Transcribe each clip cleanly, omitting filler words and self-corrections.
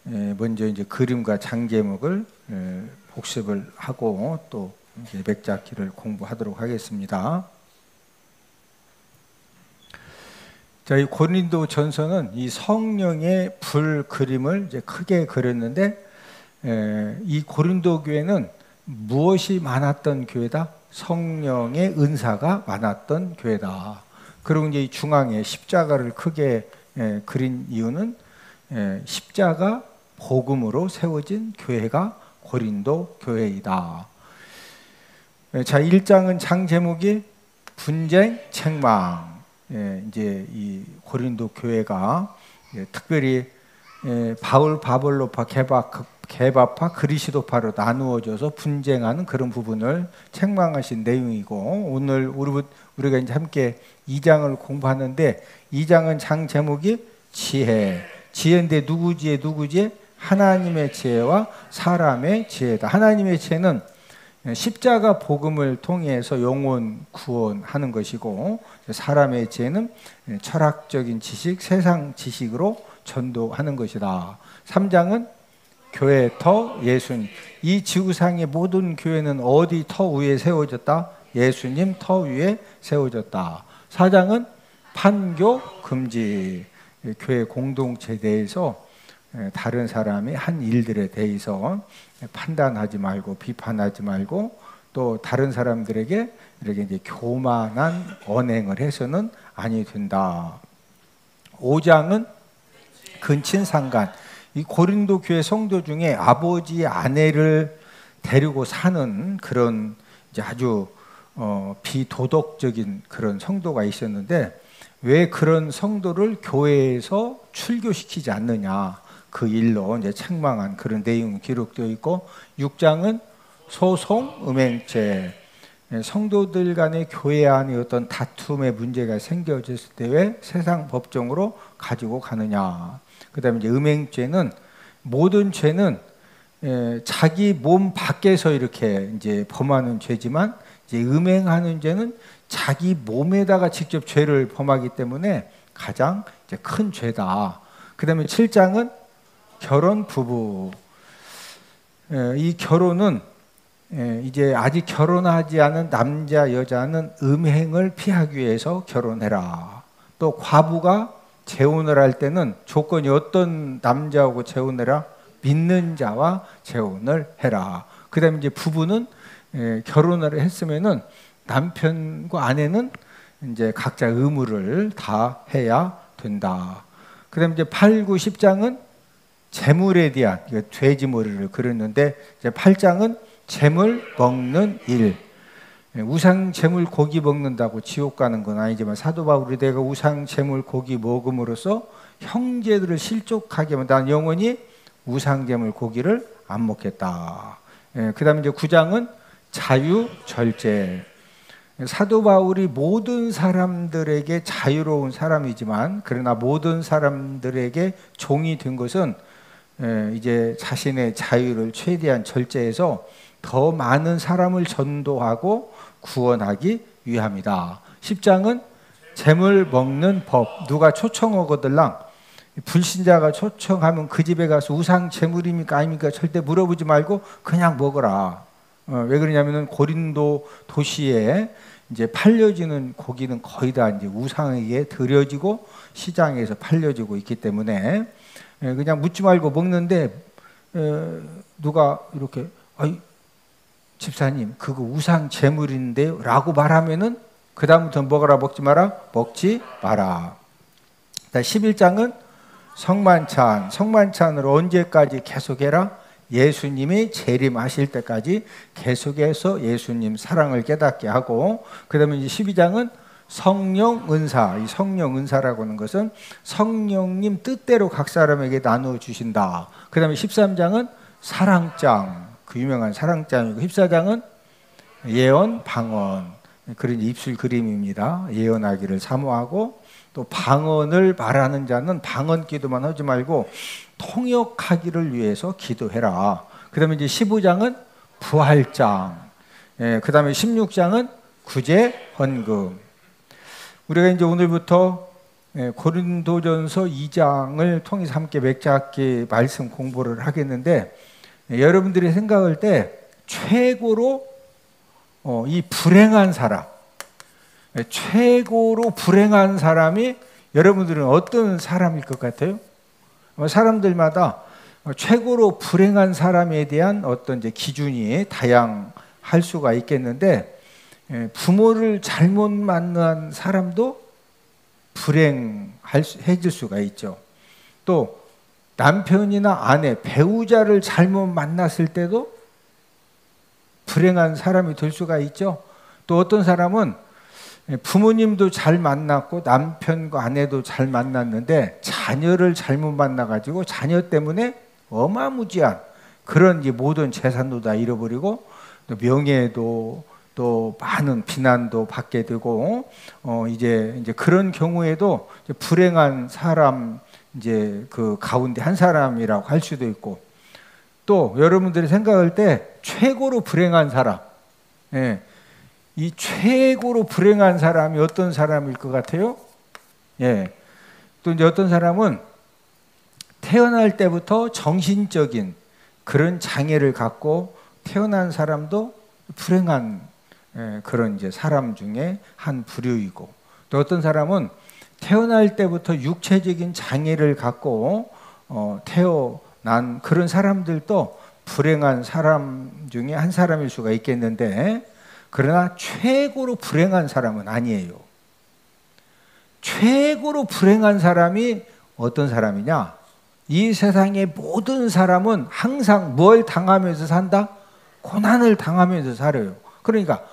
먼저 이제 그림과 장 제목을 복습을 하고 또 이제 맥잡기를 공부하도록 하겠습니다. 자, 이 고린도 전서는 이 성령의 불 그림을 이제 크게 그렸는데, 이 고린도 교회는 무엇이 많았던 교회다? 성령의 은사가 많았던 교회다. 그리고 이제 이 중앙에 십자가를 크게 그린 이유는 십자가 복음으로 세워진 교회가 고린도 교회이다. 자, 1장은 장 제목이 분쟁, 책망. 이제 고린도 교회가 특별히 바울, 바볼로파, 게바파, 그리시도파로 나누어져서 분쟁하는 그런 부분을 책망하신 내용이고, 오늘 우리가 이제 함께 2장을 공부하는데, 2장은 장 제목이 지혜인데 누구 지혜? 하나님의 지혜와 사람의 지혜다. 하나님의 지혜는 십자가 복음을 통해서 영혼 구원하는 것이고, 사람의 지혜는 철학적인 지식, 세상 지식으로 전도하는 것이다. 3장은 교회 터 예수님. 이 지구상의 모든 교회는 어디 터 위에 세워졌다? 예수님 터 위에 세워졌다. 4장은 판교 금지. 교회 공동체에 대해서 다른 사람이 한 일들에 대해서 판단하지 말고 비판하지 말고, 또 다른 사람들에게 이렇게 이제 교만한 언행을 해서는 아니 된다. 5장은 근친상간. 이 고린도 교회 성도 중에 아버지의 아내를 데리고 사는 그런 이제 아주 비도덕적인 그런 성도가 있었는데, 왜 그런 성도를 교회에서 출교시키지 않느냐, 그 일로 이제 책망한 그런 내용이 기록되어 있고, 6장은 소송, 음행죄. 성도들 간의 교회 안에 어떤 다툼의 문제가 생겨졌을 때 왜 세상 법정으로 가지고 가느냐. 그 다음에 이제 음행죄는, 모든 죄는 자기 몸 밖에서 이렇게 이제 범하는 죄지만, 이제 음행하는 죄는 자기 몸에다가 직접 죄를 범하기 때문에 가장 이제 큰 죄다. 그 다음에 7장은 결혼 부부. 이 결혼은 이제 아직 결혼하지 않은 남자 여자는 음행을 피하기 위해서 결혼해라. 또 과부가 재혼을 할 때는 조건이 어떤 남자하고 재혼해라? 믿는 자와 재혼을 해라. 그 다음에 이제 부부는 결혼을 했으면은 남편과 아내는 이제 각자 의무를 다 해야 된다. 그 다음에 이제 8, 9, 10장은 재물에 대한 돼지머리를 그렸는데, 이제 8장은 재물 먹는 일. 우상 재물 고기 먹는다고 지옥 가는 건 아니지만, 사도 바울이 내가 우상 재물 고기 먹음으로써 형제들을 실족하게 하면 난 영원히 우상 재물 고기를 안 먹겠다. 그 다음에 이제 9장은 자유 절제. 사도 바울이 모든 사람들에게 자유로운 사람이지만, 그러나 모든 사람들에게 종이 된 것은 이제 자신의 자유를 최대한 절제해서 더 많은 사람을 전도하고 구원하기 위함이다. 10장은 재물 먹는 법. 누가 초청하거들랑 불신자가 초청하면 그 집에 가서 우상 재물입니까 아닙니까 절대 물어보지 말고 그냥 먹어라. 왜 그러냐면은 고린도 도시에 이제 팔려지는 고기는 거의 다 이제 우상에게 드려지고 시장에서 팔려지고 있기 때문에 그냥 묻지 말고 먹는데, 누가 이렇게 집사님 그거 우상 재물인데요 라고 말하면은 그 다음부터 먹어라 먹지 마라? 먹지 마라. 11장은 성만찬. 성만찬을 언제까지 계속해라? 예수님이 재림하실 때까지 계속해서 예수님 사랑을 깨닫게 하고, 그 다음에 이제 12장은 성령 은사. 이 성령 은사라고 하는 것은 성령님 뜻대로 각 사람에게 나누어 주신다. 그 다음에 13장은 사랑장. 그 유명한 사랑장이고, 14장은 예언, 방언. 그런 입술 그림입니다. 예언하기를 사모하고, 또 방언을 말하는 자는 방언 기도만 하지 말고 통역하기를 위해서 기도해라. 그 다음에 이제 15장은 부활장. 그 다음에 16장은 구제 헌금. 우리가 이제 오늘부터 고린도전서 2장을 통해서 함께 맺잡기 말씀 공부를 하겠는데, 여러분들이 생각할 때 최고로 이 불행한 사람, 최고로 불행한 사람이 여러분들은 어떤 사람일 것 같아요? 사람들마다 최고로 불행한 사람에 대한 어떤 이제 기준이 다양할 수가 있겠는데, 부모를 잘못 만난 사람도 불행해질 수가 있죠. 또 남편이나 아내, 배우자를 잘못 만났을 때도 불행한 사람이 될 수가 있죠. 또 어떤 사람은 부모님도 잘 만났고 남편과 아내도 잘 만났는데 자녀를 잘못 만나가지고 자녀 때문에 어마무지한 그런 이제 모든 재산도 다 잃어버리고 또 명예도 또 많은 비난도 받게 되고 이제 그런 경우에도 이제 불행한 사람 이제 그 가운데 한 사람이라고 할 수도 있고, 또 여러분들이 생각할 때 최고로 불행한 사람, 이 최고로 불행한 사람이 어떤 사람일 것 같아요? 또 이제 어떤 사람은 태어날 때부터 정신적인 그런 장애를 갖고 태어난 사람도 불행한 그런 이제 사람 중에 한 부류이고, 또 어떤 사람은 태어날 때부터 육체적인 장애를 갖고 태어난 그런 사람들도 불행한 사람 중에 한 사람일 수가 있겠는데, 그러나 최고로 불행한 사람은 아니에요. 최고로 불행한 사람이 어떤 사람이냐? 이 세상의 모든 사람은 항상 뭘 당하면서 산다? 고난을 당하면서 살아요. 그러니까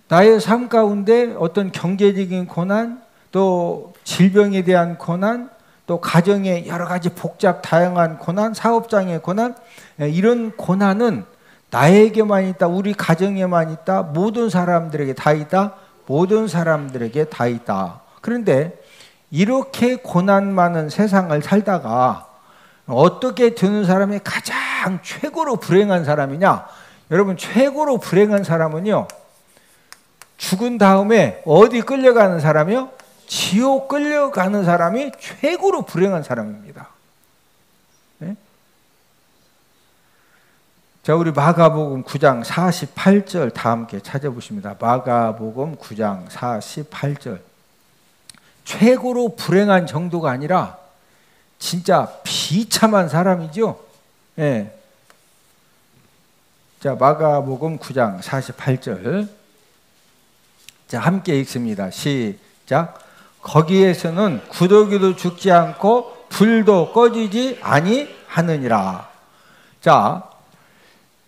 나의 삶 가운데 어떤 경제적인 고난, 또 질병에 대한 고난, 또 가정의 여러 가지 복잡 다양한 고난, 사업장의 고난, 이런 고난은 나에게만 있다, 우리 가정에만 있다, 모든 사람들에게 다 있다, 모든 사람들에게 다 있다. 그런데 이렇게 고난 많은 세상을 살다가 어떻게 되는 사람이 가장 최고로 불행한 사람이냐? 여러분, 최고로 불행한 사람은요, 죽은 다음에 어디 끌려가는 사람이요? 지옥 끌려가는 사람이 최고로 불행한 사람입니다. 네? 자, 우리 마가복음 9장 48절 다 함께 찾아보십니다. 마가복음 9장 48절. 최고로 불행한 정도가 아니라 진짜 비참한 사람이죠. 네. 자, 마가복음 9장 48절. 자, 함께 읽습니다. 시작. 거기에서는 구더기도 죽지 않고 불도 꺼지지 아니하느니라. 자,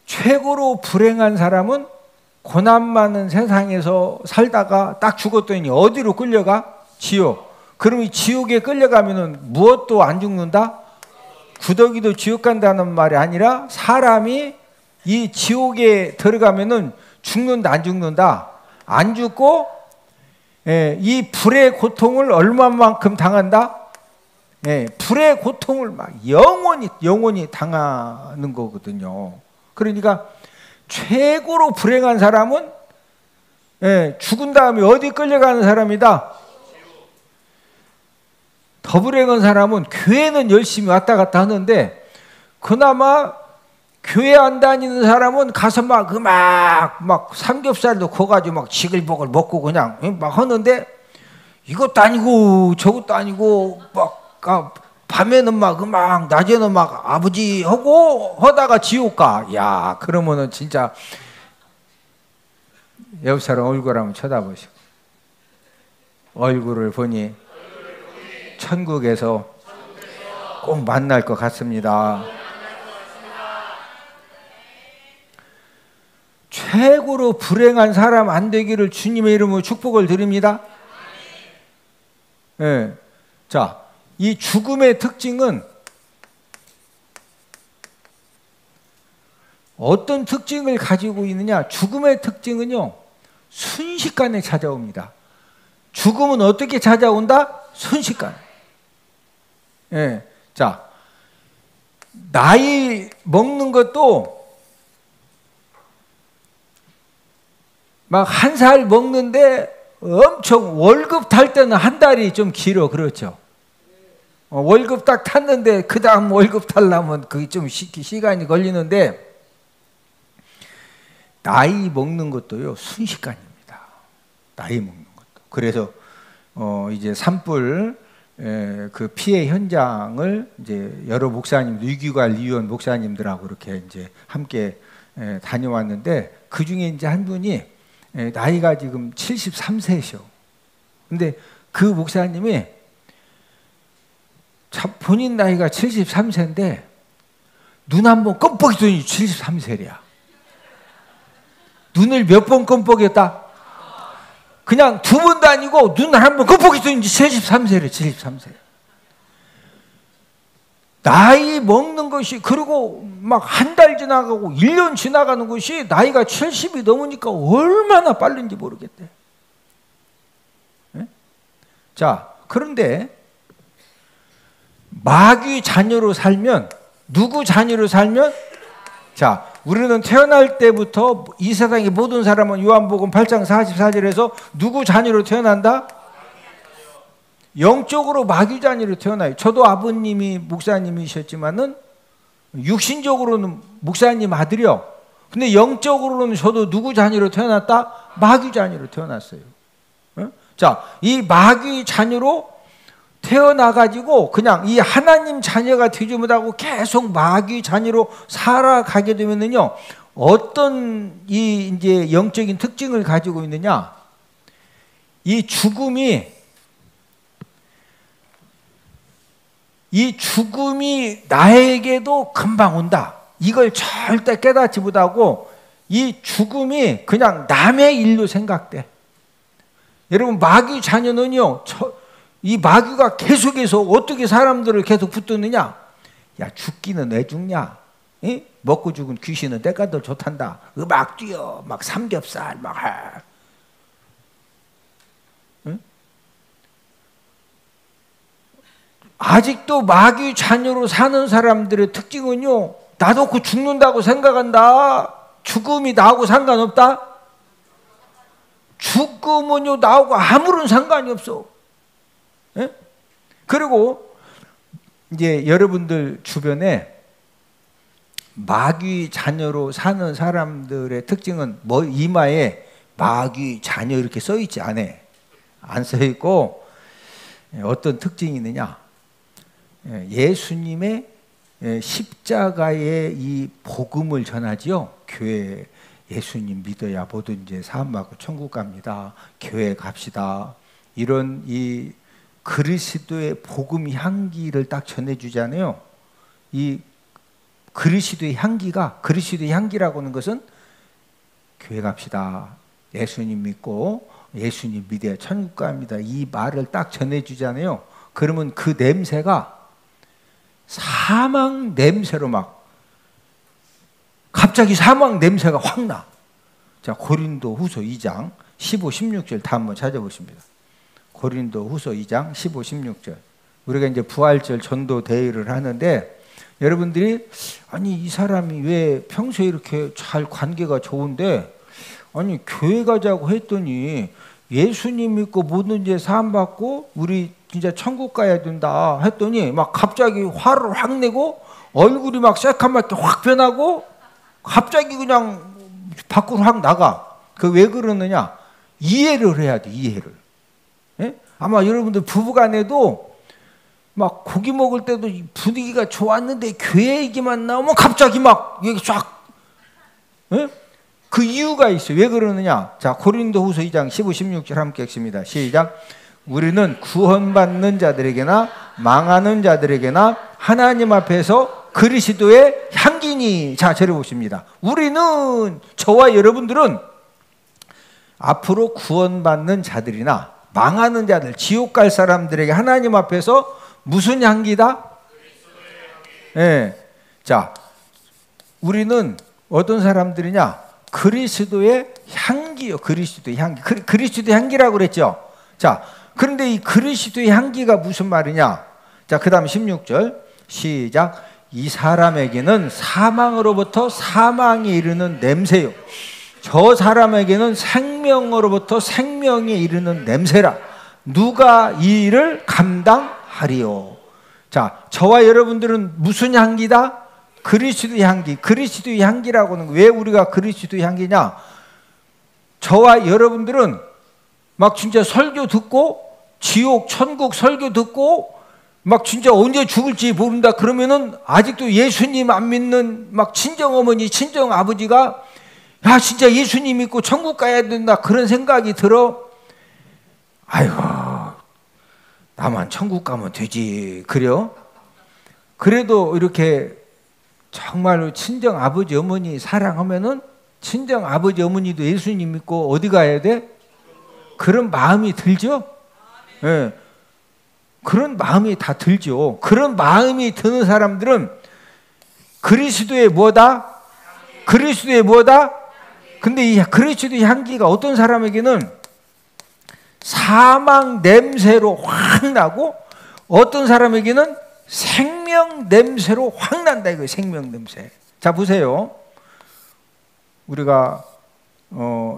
최고로 불행한 사람은 고난 많은 세상에서 살다가 딱 죽었더니 어디로 끌려가? 지옥. 그럼 이 지옥에 끌려가면은 무엇도 안 죽는다? 구더기도 지옥 간다는 말이 아니라 사람이 이 지옥에 들어가면은 죽는다, 안 죽는다? 안 죽고 이 불의 고통을 얼마만큼 당한다? 불의 고통을 막 영원히 당하는 거거든요. 그러니까 최고로 불행한 사람은 죽은 다음에 어디 끌려가는 사람이다? 더 불행한 사람은 교회는 열심히 왔다 갔다 하는데, 그나마 교회 안 다니는 사람은 가서 막 삼겹살도 구워가지고 막 지글보글 먹고 그냥 막 하는데, 이것도 아니고 저것도 아니고 막 밤에는 막 낮에는 막 아버지 하고 하다가 지옥 가. 야, 그러면은 진짜 옆 사람 얼굴 한번 쳐다보시고, 얼굴을 보니 천국에서 꼭 만날 것 같습니다. 최고로 불행한 사람 안 되기를 주님의 이름으로 축복을 드립니다. 자, 이 죽음의 특징은 어떤 특징을 가지고 있느냐? 죽음의 특징은요, 순식간에 찾아옵니다. 죽음은 어떻게 찾아온다? 순식간에. 자, 나이 먹는 것도 막 1살 먹는데 엄청 월급 탈 때는 한 달이 좀 길어. 그렇죠. 월급 딱 탔는데 그 다음 월급 타려면 그게 좀 시간이 걸리는데, 나이 먹는 것도요 순식간입니다. 나이 먹는 것도. 그래서 이제 산불 그 피해 현장을 이제 여러 목사님, 위기관리위원 목사님들하고 이렇게 이제 함께 다녀왔는데, 그 중에 이제 한 분이 나이가 지금 73세셔. 근데 그 목사님이 참 본인 나이가 73세인데 눈 한 번 껌뻑이더니 73세래야. 눈을 몇 번 껌뻑였다? 그냥 두 번도 아니고 눈을 한 번 껌뻑이더니 73세래. 73세. 나이 먹는 것이, 그리고 막 한 달 지나가고 1년 지나가는 것이 나이가 70이 넘으니까 얼마나 빠른지 모르겠대. 네? 자, 그런데 마귀 자녀로 살면, 누구 자녀로 살면? 자, 우리는 태어날 때부터 이 세상의 모든 사람은 요한복음 8장 44절에서 누구 자녀로 태어난다? 영적으로 마귀 자녀로 태어나요. 저도 아버님이 목사님이셨지만은 육신적으로는 목사님 아들이요. 근데 영적으로는 저도 누구 자녀로 태어났다? 마귀 자녀로 태어났어요. 자, 이 마귀 자녀로 태어나가지고 그냥 이 하나님 자녀가 되지 못하고 계속 마귀 자녀로 살아가게 되면은요, 어떤 이 이제 영적인 특징을 가지고 있느냐? 이 죽음이 나에게도 금방 온다. 이걸 절대 깨닫지 못하고 이 죽음이 그냥 남의 일로 생각돼. 여러분, 마귀 자녀는요, 이 마귀가 계속해서 어떻게 사람들을 계속 붙드느냐? 야, 죽기는 왜 죽냐? 에? 먹고 죽은 귀신은 때가 더 좋단다. 막 뛰어, 막 삼겹살, 막. 응? 아직도 마귀 자녀로 사는 사람들의 특징은요, 나놓고 죽는다고 생각한다. 죽음이 나하고 상관없다. 죽음은요, 나하고 아무런 상관이 없어. 예? 그리고 이제 여러분들 주변에 마귀 자녀로 사는 사람들의 특징은 뭐, 이마에 마귀 자녀 이렇게 써 있지 않아. 안 써 있고, 어떤 특징이 있느냐? 예수님의 십자가의 이 복음을 전하지요. 교회 예수님 믿어야 모든 죄 사함 받고 천국 갑니다. 교회 갑시다. 이런 이 그리스도의 복음 향기를 딱 전해주잖아요. 이 그리스도의 향기가, 그리스도의 향기라고 하는 것은 교회 갑시다. 예수님 믿고 예수님 믿어야 천국 갑니다. 이 말을 딱 전해주잖아요. 그러면 그 냄새가 사망 냄새로 막 갑자기 사망 냄새가 확 나. 자, 고린도 후서 2장 15, 16절 다 한번 찾아보십니다. 고린도 후서 2장 15, 16절. 우리가 이제 부활절 전도 대회를 하는데, 여러분들이 아니 이 사람이 왜 평소에 이렇게 잘 관계가 좋은데, 아니 교회 가자고 했더니 예수님 믿고 모든 죄 사함 받고 우리 진짜 천국 가야 된다 했더니 막 갑자기 화를 확 내고 얼굴이 막 새카맣게 확 변하고 갑자기 그냥 밖으로 확 나가. 그 왜 그러느냐? 이해를 해야 돼. 이해를. 예? 아마 여러분들 부부간에도 막 고기 먹을 때도 분위기가 좋았는데 교회 얘기만 나오면 갑자기 막 여기 쫙. 예? 그 이유가 있어요. 왜 그러느냐? 자, 고린도 후서 2장 15, 16절 함께 읽습니다. 시작. 우리는 구원받는 자들에게나 망하는 자들에게나 하나님 앞에서 그리스도의 향기니. 자, 저를 보십니다. 우리는, 저와 여러분들은 앞으로 구원받는 자들이나 망하는 자들, 지옥 갈 사람들에게 하나님 앞에서 무슨 향기다? 예. 네. 자, 우리는 어떤 사람들이냐? 그리스도의 향기요. 그리스도의 향기. 그리스도의 향기라고 그랬죠. 자, 그런데 이 그리스도의 향기가 무슨 말이냐? 자, 그 다음 16절 시작. 이 사람에게는 사망으로부터 사망에 이르는 냄새요, 저 사람에게는 생명으로부터 생명에 이르는 냄새라. 누가 이 일을 감당하리요. 자, 저와 여러분들은 무슨 향기다? 그리스도의 향기. 그리스도의 향기라고는 왜 우리가 그리스도의 향기냐? 저와 여러분들은 막 진짜 설교 듣고 지옥 천국 설교 듣고 막 진짜 언제 죽을지 모른다 그러면은 아직도 예수님 안 믿는 막 친정어머니 친정아버지가 야 진짜 예수님 믿고 천국 가야 된다 그런 생각이 들어. 아이고 나만 천국 가면 되지 그래요? 그래도 이렇게 정말로 친정아버지 어머니 사랑하면은 친정아버지 어머니도 예수님 믿고 어디 가야 돼? 그런 마음이 들죠? 예. 네. 그런 마음이 다 들죠. 그런 마음이 드는 사람들은 그리스도의 뭐다? 그리스도의 뭐다? 근데 이 그리스도의 향기가 어떤 사람에게는 사망 냄새로 확 나고 어떤 사람에게는 생명 냄새로 확 난다 이거예요. 생명 냄새. 자 보세요. 우리가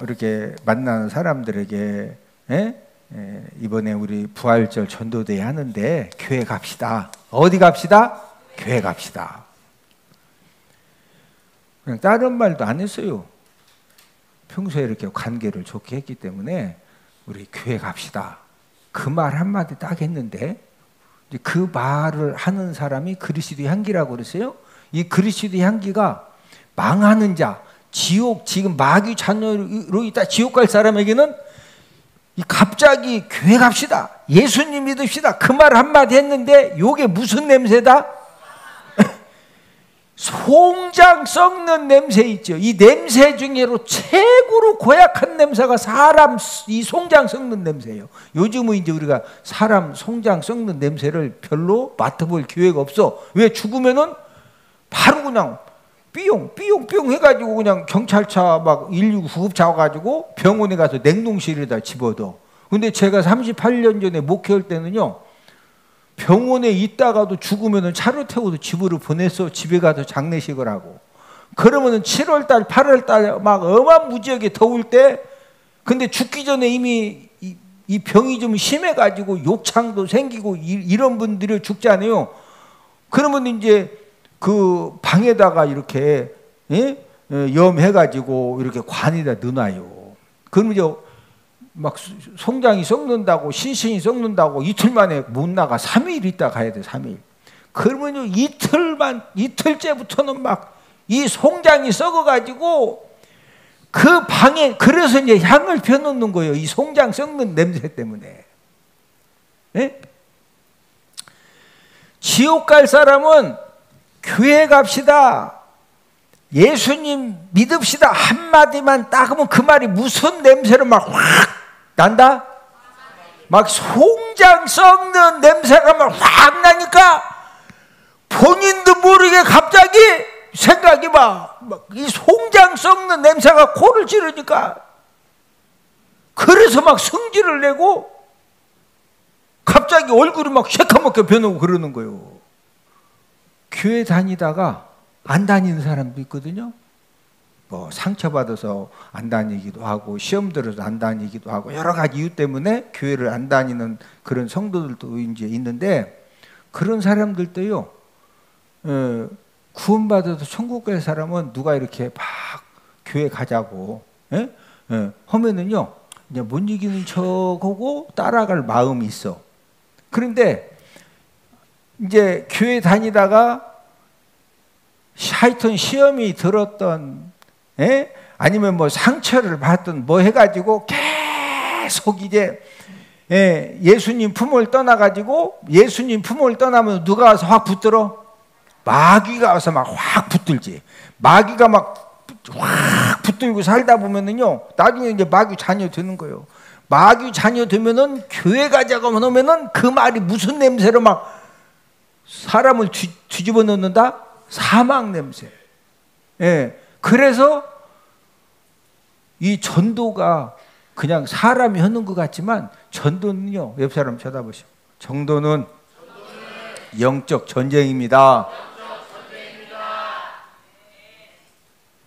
이렇게 만나는 사람들에게 이번에 우리 부활절 전도대회 하는데 교회 갑시다. 어디 갑시다? 교회 갑시다. 그냥 다른 말도 안 했어요. 평소에 이렇게 관계를 좋게 했기 때문에 우리 교회 갑시다. 그 말 한마디 딱 했는데 그 말을 하는 사람이 그리스도의 향기라고 그랬어요. 이 그리스도의 향기가 망하는 자, 지옥 지금 마귀 자녀로 있다 지옥 갈 사람에게는 갑자기 교회 갑시다. 예수님 믿읍시다. 그 말 한마디 했는데 이게 무슨 냄새다? 송장 썩는 냄새 있죠. 이 냄새 중에로 최고로 고약한 냄새가 사람 이 송장 썩는 냄새예요. 요즘은 이제 우리가 사람 송장 썩는 냄새를 별로 맡아볼 기회가 없어. 왜? 죽으면은 바로 그냥 삐용 해가지고 그냥 경찰차 막 119 구급차 와가지고 병원에 가서 냉동실에다 집어넣어. 근데 제가 38년 전에 목회할 때는요, 병원에 있다가도 죽으면은 차로 태워서 집으로 보내서 집에 가서 장례식을 하고. 그러면은 7월달, 8월달 막 어마무지하게 더울 때, 근데 죽기 전에 이미 이 병이 좀 심해가지고 욕창도 생기고 이런 분들이 죽잖아요. 그러면 이제 그 방에다가 이렇게 염해가지고 이렇게 관에다 넣어놔요. 그러면 이제 막 송장이 썩는다고 신신이 썩는다고 이틀 만에 못 나가. 3일 있다 가야 돼. 3일. 그러면 이틀째부터는 막 이 송장이 썩어가지고 그 방에 그래서 이제 향을 펴놓는 거예요. 이 송장 썩는 냄새 때문에. 네? 지옥 갈 사람은 교회 갑시다. 예수님 믿읍시다. 한마디만 딱 하면 그 말이 무슨 냄새로 막 확 난다? 막 송장 썩는 냄새가 막 확 나니까 본인도 모르게 갑자기 생각이 막 이 송장 썩는 냄새가 코를 찌르니까 그래서 막 성질을 내고 갑자기 얼굴이 막 새카맣게 변하고 그러는 거예요. 교회 다니다가 안 다니는 사람도 있거든요. 뭐 상처받아서 안 다니기도 하고 시험 들어서 안 다니기도 하고 여러 가지 이유 때문에 교회를 안 다니는 그런 성도들도 이제 있는데 그런 사람들도요. 구원받아서 천국 갈 사람은 누가 이렇게 막 교회 가자고 하면은요. 이제 못 이기는 척하고 따라갈 마음이 있어. 그런데 이제 교회 다니다가 하여튼 시험이 들었던 아니면 뭐 상처를 받던 뭐 해가지고 계속 이제 예수님 품을 떠나가지고 예수님 품을 떠나면 누가 와서 확 붙들어? 마귀가 와서 막 확 붙들지. 마귀가 막 확 붙들고 살다 보면은요 나중에 이제 마귀 자녀 되는 거예요. 마귀 자녀 되면은 교회 가자고 하면은 그 말이 무슨 냄새로 막 사람을 뒤집어 놓는다? 사망 냄새. 그래서 이 전도가 그냥 사람이 하는 것 같지만 전도는요, 옆 사람 쳐다보시오. 전도는 영적 전쟁입니다.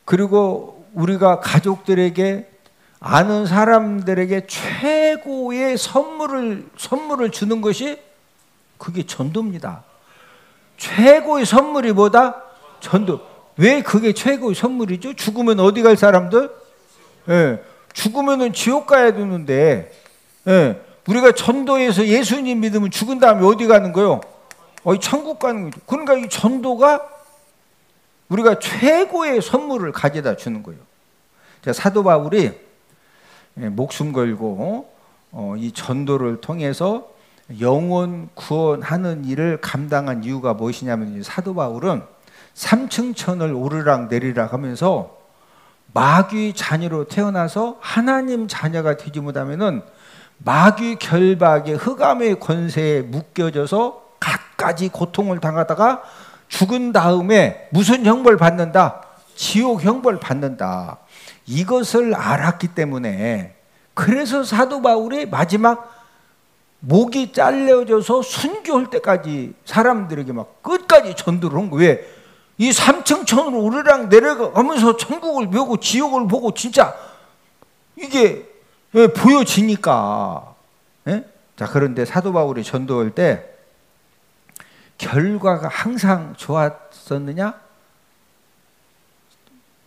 그리고 우리가 가족들에게, 아는 사람들에게 최고의 선물을 주는 것이 그게 전도입니다. 최고의 선물이 뭐다? 전도. 왜 그게 최고의 선물이죠? 죽으면 어디 갈 사람들? 예, 죽으면은 지옥 가야 되는데, 예, 우리가 전도해서 예수님 믿으면 죽은 다음에 어디 가는 거요? 천국 가는 거죠. 그러니까 이 전도가 우리가 최고의 선물을 가져다 주는 거예요. 사도 바울이 목숨 걸고 이 전도를 통해서 영혼 구원하는 일을 감당한 이유가 무엇이냐면, 사도 바울은 삼층천을 오르락 내리락 하면서 마귀 자녀로 태어나서 하나님 자녀가 되지 못하면은 마귀 결박의 흑암의 권세에 묶여져서 갖가지 고통을 당하다가 죽은 다음에 무슨 형벌 받는다? 지옥 형벌 받는다. 이것을 알았기 때문에, 그래서 사도 바울이 마지막 목이 잘려져서 순교할 때까지 사람들에게 막 끝까지 전도를 한 거예요. 왜? 이 삼층천으로 오르락 내려가면서 천국을 보고 지옥을 보고 진짜 이게 보여지니까. 예? 자, 그런데 사도 바울이 전도할 때 결과가 항상 좋았었느냐?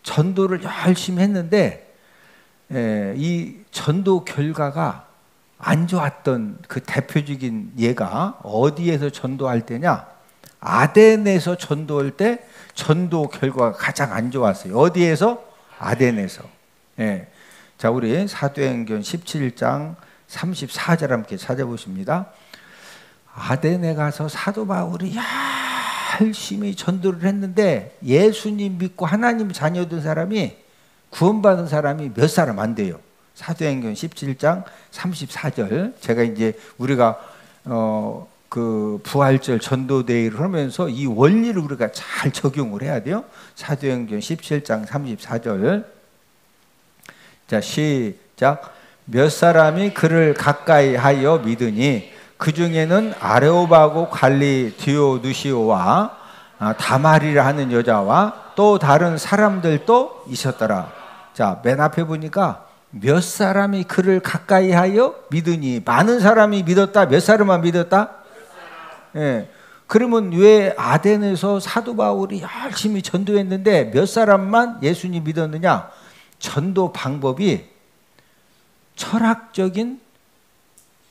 전도를 열심히 했는데 이 전도 결과가 안 좋았던 그 대표적인 예가 어디에서 전도할 때냐? 아덴에서 전도할 때 전도 결과가 가장 안 좋았어요. 어디에서? 아덴에서. 예. 자, 우리 사도행전 17장 34절 함께 찾아보십니다. 아덴에 가서 사도 바울이 열심히 전도를 했는데 예수님 믿고 하나님 자녀된 사람이, 구원받은 사람이 몇 사람 안 돼요. 사도행전 17장 34절. 제가 이제 우리가 그 부활절 전도대회를 하면서 이 원리를 우리가 잘 적용을 해야 돼요. 사도행전 17장 34절. 자, 시작. 몇 사람이 그를 가까이 하여 믿으니 그 중에는 아레오바고 갈리 디오누시오와 다말이라 하는 여자와 또 다른 사람들도 있었더라. 자, 맨 앞에 보니까 몇 사람이 그를 가까이 하여 믿으니, 많은 사람이 믿었다. 몇 사람만 믿었다? 예. 그러면 왜 아덴에서 사도 바울이 열심히 전도했는데 몇 사람만 예수님 믿었느냐? 전도 방법이 철학적인,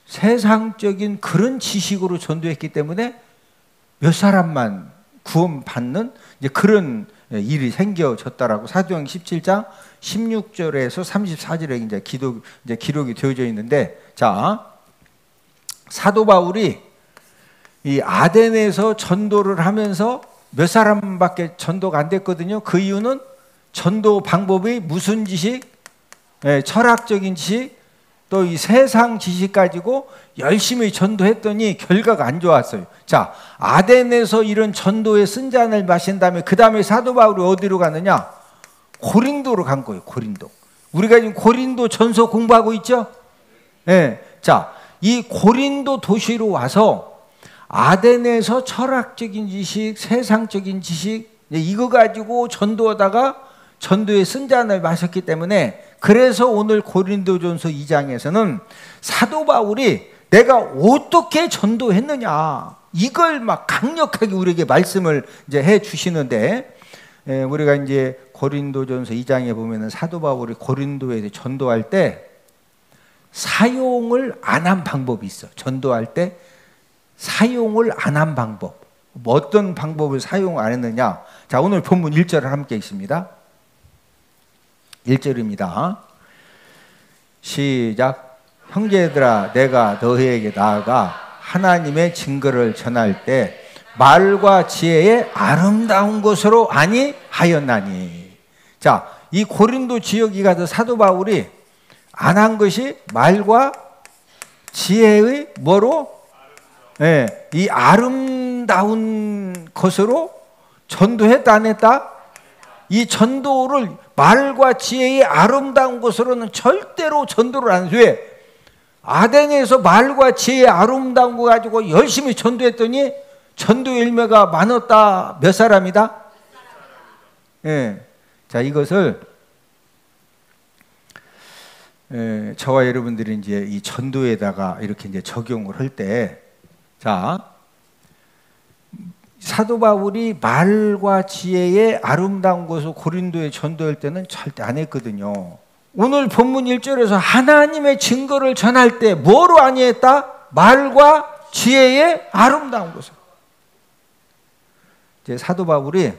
세상적인 그런 지식으로 전도했기 때문에 몇 사람만 구원받는 이제 그런 일이 생겨졌다라고 사도행 17장 16절에서 34절에 이제 기록이 되어져 있는데, 자, 사도 바울이 이 아덴에서 전도를 하면서 몇 사람밖에 전도가 안 됐거든요. 그 이유는 전도 방법이 무슨 지식? 철학적인 지식, 또 이 세상 지식 가지고 열심히 전도했더니 결과가 안 좋았어요. 자, 아덴에서 이런 전도의 쓴잔을 마신 다음에 그 다음에 사도 바울이 어디로 가느냐? 고린도로 간 거예요. 고린도. 우리가 지금 고린도 전서 공부하고 있죠? 네. 자, 이 고린도 도시로 와서 아덴에서 철학적인 지식, 세상적인 지식 이거 가지고 전도하다가 전도의 쓴잔을 마셨기 때문에, 그래서 오늘 고린도전서 2장에서는 사도 바울이 내가 어떻게 전도했느냐 이걸 막 강력하게 우리에게 말씀을 이제 해 주시는데, 우리가 이제 고린도전서 2장에 보면은 사도 바울이 고린도에 전도할 때 사용을 안 한 방법이 있어. 전도할 때 사용을 안 한 방법. 뭐 어떤 방법을 사용 안 했느냐? 자, 오늘 본문 1절을 함께 읽습니다. 1절입니다. 시작. 형제들아, 내가 너희에게 나아가 하나님의 증거를 전할 때 말과 지혜의 아름다운 것으로 아니하였나니. 자, 이 고린도 지역에 가서 사도 바울이 안 한 것이 말과 지혜의 뭐로? 이 아름다운 것으로 전도했다 안 했다? 이 전도를 말과 지혜의 아름다운 것으로는 절대로 전도를 안 해요. 왜? 아덴에서 말과 지혜의 아름다운 거 가지고 열심히 전도했더니 전도 열매가 많았다. 몇 사람이다? 자, 이것을 저와 여러분들이 이제 이 전도에다가 이렇게 이제 적용을 할 때, 자, 사도 바울이 말과 지혜의 아름다운 것을 고린도에 전도할 때는 절대 안 했거든요. 오늘 본문 1절에서 하나님의 증거를 전할 때 뭐로 아니했다? 말과 지혜의 아름다운 것을. 이제 사도 바울이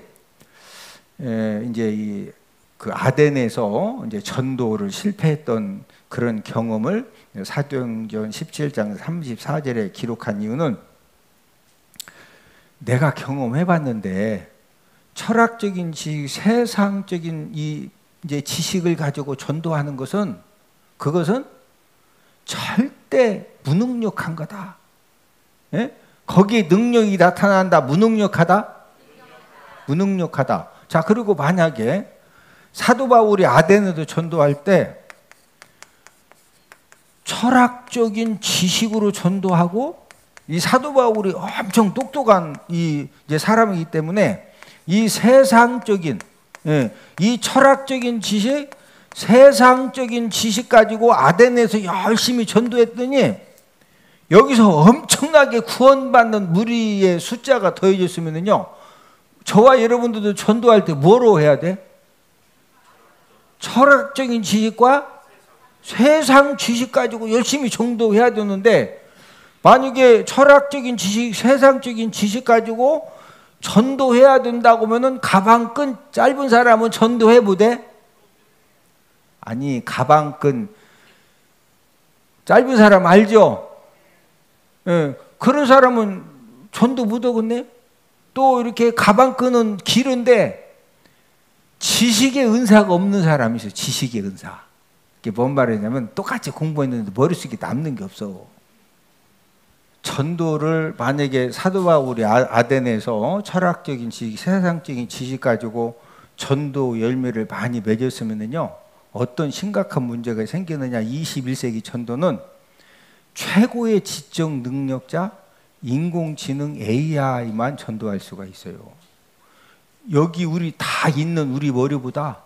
이제 그 아덴에서 이제 전도를 실패했던 그런 경험을 사도행전 17장 34절에 기록한 이유는 내가 경험해봤는데 철학적인 지식, 세상적인 이제 지식을 가지고 전도하는 것은 그것은 절대 무능력한 거다. 예? 거기에 능력이 나타난다. 무능력하다? 무능력하다. 자, 그리고 만약에 사도 바울이 아덴에도 전도할 때 철학적인 지식으로 전도하고 이 사도 바울이 엄청 똑똑한 이제 사람이기 때문에 이 세상적인 이 철학적인 지식, 세상적인 지식 가지고 아덴에서 열심히 전도했더니 여기서 엄청나게 구원받는 무리의 숫자가 더해졌으면요, 저와 여러분들도 전도할 때 뭐로 해야 돼? 철학적인 지식과 세상 지식 가지고 열심히 전도해야 되는데, 만약에 철학적인 지식, 세상적인 지식 가지고 전도해야 된다고 하면은 가방끈 짧은 사람은 전도해 보대? 아니, 가방끈 짧은 사람 알죠? 예, 그런 사람은 전도 못 하겠네? 또 이렇게 가방끈은 길은데 지식의 은사가 없는 사람이 있어요. 지식의 은사. 이게 뭔 말이냐면 똑같이 공부했는데 머릿속에 남는 게 없어. 전도를 만약에 사도 바울이 아덴에서 철학적인 지식, 세상적인 지식 가지고 전도 열매를 많이 맺었으면요, 어떤 심각한 문제가 생기느냐. 21세기 전도는 최고의 지적 능력자, 인공지능 AI만 전도할 수가 있어요. 여기 우리 다 있는 우리 머리보다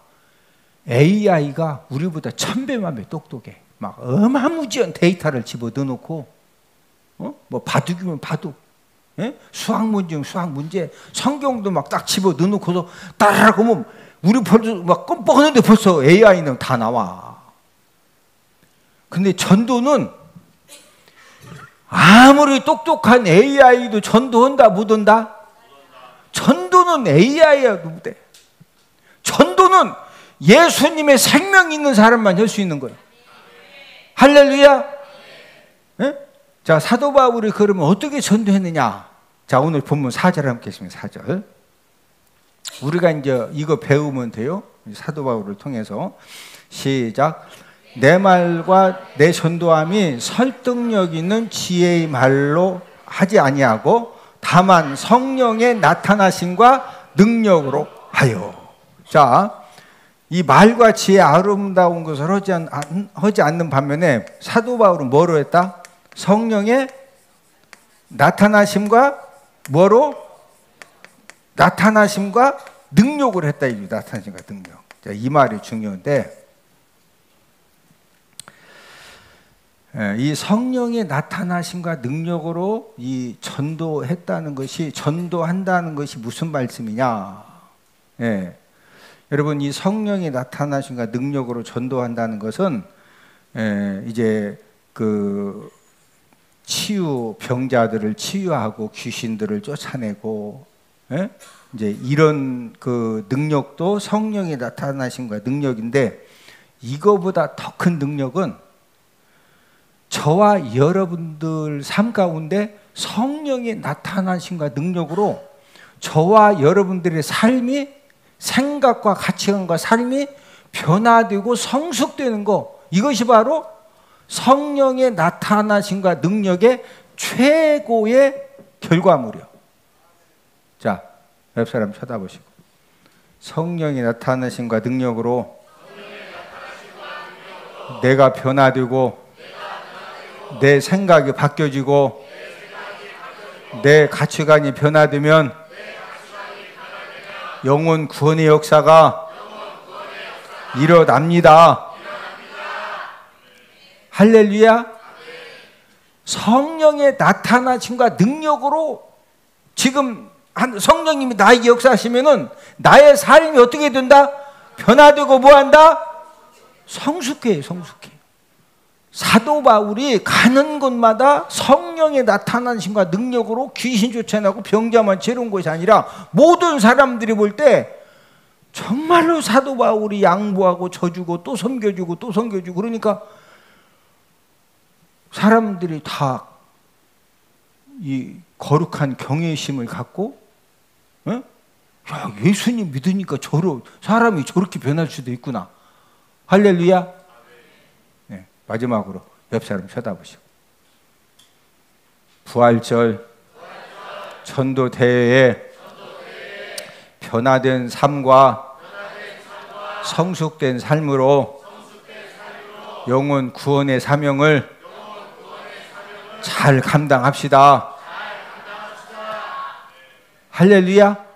AI가 우리보다 1000배만 배 똑똑해. 막 어마무지한 데이터를 집어 넣어놓고 뭐 바둑이면 바둑, 예? 수학 문제면 수학 문제, 성경도 막 딱 집어 넣어놓고서 따라라 그러면 우리 벌써 막 껌뻑하는데 벌써 AI는 다 나와. 근데 전도는 아무리 똑똑한 AI도 전도한다 못한다? 전도는 AI야도 못해. 전도는 예수님의 생명 있는 사람만 할 수 있는 거예요. 할렐루야. 예? 자, 사도 바울이 그러면 어떻게 전도했느냐? 자, 오늘 본문 4절 함께 했습니다. 4절. 우리가 이제 이거 배우면 돼요. 사도 바울을 통해서. 시작. 내 말과 내 전도함이 설득력 있는 지혜의 말로 하지 아니하고 다만 성령의 나타나심과 능력으로 하여. 자, 이 말과 지혜 아름다운 것을 하지 않는 반면에 사도 바울은 뭐로 했다? 성령의 나타나심과 뭐로? 나타나심과 능력을 했다. 이 나타나심과 능력. 자, 이 말이 중요한데, 이 성령의 나타나심과 능력으로 이 전도한다는 것이 무슨 말씀이냐? 예. 여러분, 이 성령의 나타나심과 능력으로 전도한다는 것은 이제 그 치유 병자들을 치유하고 귀신들을 쫓아내고, 예? 이제 이런 그 능력도 성령의 나타나심과 능력인데, 이거보다 더 큰 능력은 저와 여러분들 삶 가운데 성령의 나타나심과 능력으로 저와 여러분들의 삶이, 생각과 가치관과 삶이 변화되고 성숙되는 거, 이것이 바로 성령의 나타나심과 능력의 최고의 결과물이요. 자, 옆 사람 쳐다보시고, 성령의 나타나심과 능력으로 내가 변화되고 내 생각이 바뀌어지고 내 가치관이 변화되면 영혼 구원의 역사가 일어납니다. 할렐루야. 성령의 나타나심과 능력으로 지금 성령님이 나에게 역사하시면은 나의 삶이 어떻게 된다? 변화되고 뭐한다? 성숙해, 성숙해. 사도 바울이 가는 곳마다 성령의 나타나심과 능력으로 귀신 쫓아내고 병자만 채운 것이 아니라 모든 사람들이 볼 때 정말로 사도 바울이 양보하고 져주고 또 섬겨주고 또 섬겨주고 그러니까 사람들이 다 이 거룩한 경외심을 갖고 야, 예수님 믿으니까 사람이 저렇게 변할 수도 있구나. 할렐루야. 네, 마지막으로 옆 사람 쳐다보시고 부활절 전도대회에 변화된 삶과 성숙된 삶으로 영혼 구원의 사명을 잘 감당합시다. 할렐루야.